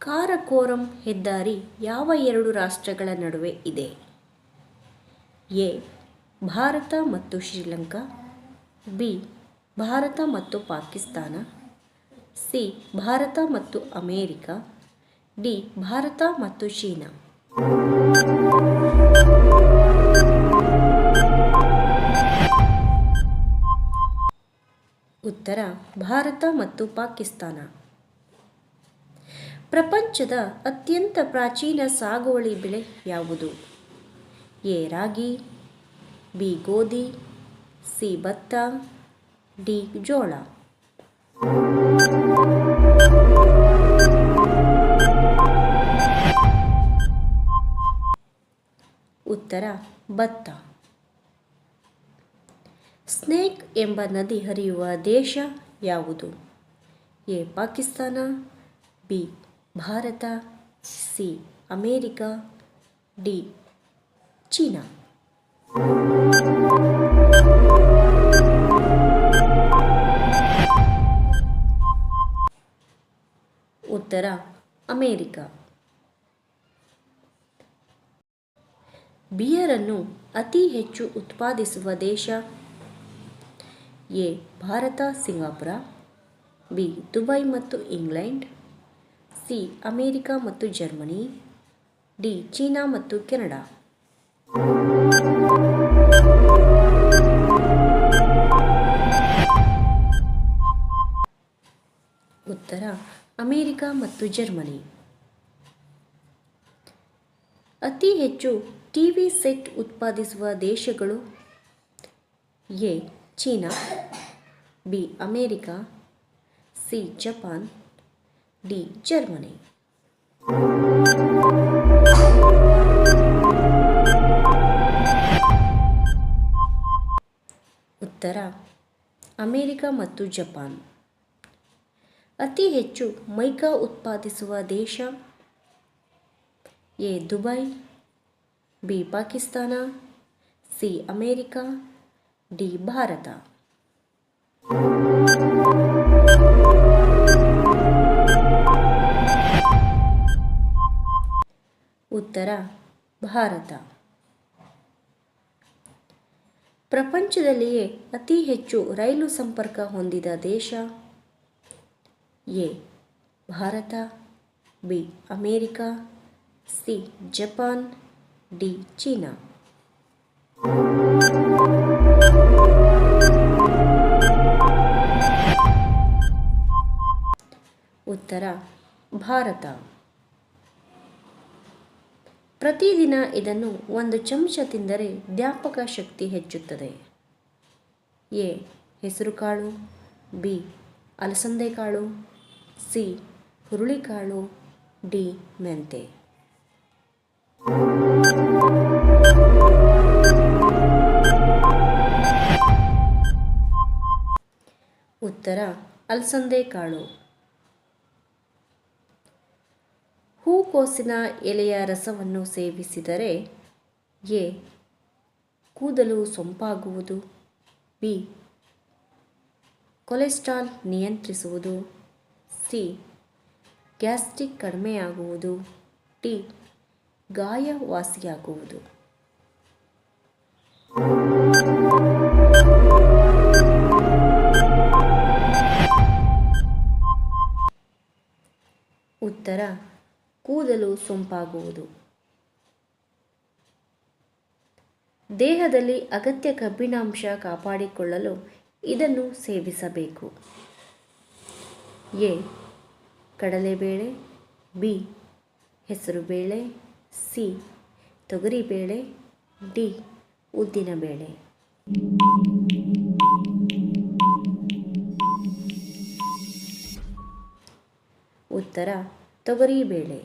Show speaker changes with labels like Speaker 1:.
Speaker 1: ಕಾರಕೋರಂ ಹೆದ್ದಾರಿ ಯಾವ ಎರಡು ರಾಷ್ಟ್ರಗಳ ನಡುವೆ ಇದೆ? ಎ. ಭಾರತ ಮತ್ತು ಶ್ರೀಲಂಕಾ, ಬಿ. ಭಾರತ ಮತ್ತು ಪಾಕಿಸ್ತಾನ, ಸಿ. ಭಾರತ ಮತ್ತು ಅಮೇರಿಕ, ಡಿ. ಭಾರತ ಮತ್ತು ಚೀನಾ. ಉತ್ತರ ಭಾರತ ಮತ್ತು ಪಾಕಿಸ್ತಾನ. ಪ್ರಪಂಚದ ಅತ್ಯಂತ ಪ್ರಾಚೀನ ಸಾಗುವಳಿ ಬೆಳೆ ಯಾವುದು? ಎ. Ragi, B. ಗೋಧಿ, ಸಿ. ಭತ್ತ, ಡಿ. ಜೋಳ. ಉತ್ತರ ಭತ್ತ. ಸ್ನೇಕ್ ಎಂಬ ನದಿ ಹರಿಯುವ ದೇಶ ಯಾವುದು? A. Pakistan, B. Bharat, C. America, D. China. ಉತ್ತರ ಅಮೇರಿಕ. ಬಿಯರನ್ನು ಅತಿ ಹೆಚ್ಚು ಉತ್ಪಾದಿಸುವ ದೇಶ? A. Bharat Singapore, B. Dubai ಮತ್ತು ಇಂಗ್ಲೆಂಡ್, ಸಿ. ಅಮೇರಿಕ ಮತ್ತು ಜರ್ಮನಿ, ಡಿ. ಚೀನಾ ಮತ್ತು ಕೆನಡಾ. ಉತ್ತರ ಅಮೇರಿಕ ಮತ್ತು ಜರ್ಮನಿ. ಅತಿ ಹೆಚ್ಚು ಟಿವಿ ಸೆಟ್ ಉತ್ಪಾದಿಸುವ ದೇಶಗಳು? A. China, B. America, C. Japan, D. Germany. ಉತ್ತರ ಅಮೇರಿಕ ಮತ್ತು ಜಪಾನ್. ಅತಿ ಹೆಚ್ಚು ಮೈಕಾ ಉತ್ಪಾದಿಸುವ ದೇಶ? A. Dubai, B. Pakistan, C. America, D. Bharat. ಉತ್ತರ ಭಾರತ. ಪ್ರಪಂಚದಲ್ಲಿಯೇ ಅತಿ ಹೆಚ್ಚು ರೈಲು ಸಂಪರ್ಕ ಹೊಂದಿದ ದೇಶ? A. Bharat, B. America, C. Japan, D. China. ಉತ್ತರ ಭಾರತ. ಪ್ರತಿದಿನ ಇದನ್ನು 1 ಚಮಚ ತಿಂದರೆ ಜ್ಞಾಪಕ ಶಕ್ತಿ ಹೆಚ್ಚುತ್ತದೆ. ಎ. ಹೆಸರುಕಾಳು, ಬಿ. ಅಲಸಂದೆಕಾಳು, ಸಿ. ಹುರುಳಿಕಾಳು, ಡಿ. ಮೆಂತೆ. ಉತ್ತರ ಅಲಸಂದೆಕಾಳು. ಹೂಕೋಸಿನ ಎಲೆಯ ರಸವನ್ನು ಸೇವಿಸಿದರೆ ಎ. ಕೂದಲು ಸೊಂಪಾಗುವುದು, ಬಿ. ಕೊಲೆಸ್ಟ್ರಾಲ್ ನಿಯಂತ್ರಿಸುವುದು, ಸಿ. ಗ್ಯಾಸ್ಟ್ರಿಕ್ ಕಡಿಮೆಯಾಗುವುದು, ಡಿ. ಗಾಯ ವಾಸಿಯಾಗುವುದು. ಉತ್ತರ ಕೂದಲು ಸೊಂಪಾಗುವುದು. ದೇಹದಲ್ಲಿ ಅಗತ್ಯ ಕಬ್ಬಿಣಾಂಶ ಕಾಪಾಡಿಕೊಳ್ಳಲು ಇದನ್ನು ಸೇವಿಸಬೇಕು. ಎ. ಕಡಲೆಬೇಳೆ, ಬಿ. ಹೆಸರುಬೇಳೆ, ಸಿ. ತೊಗರಿಬೇಳೆ, ಡಿ. ಉದ್ದಿನಬೇಳೆ. ಉತ್ತರ ತೊಗರಿಬೇಳೆ.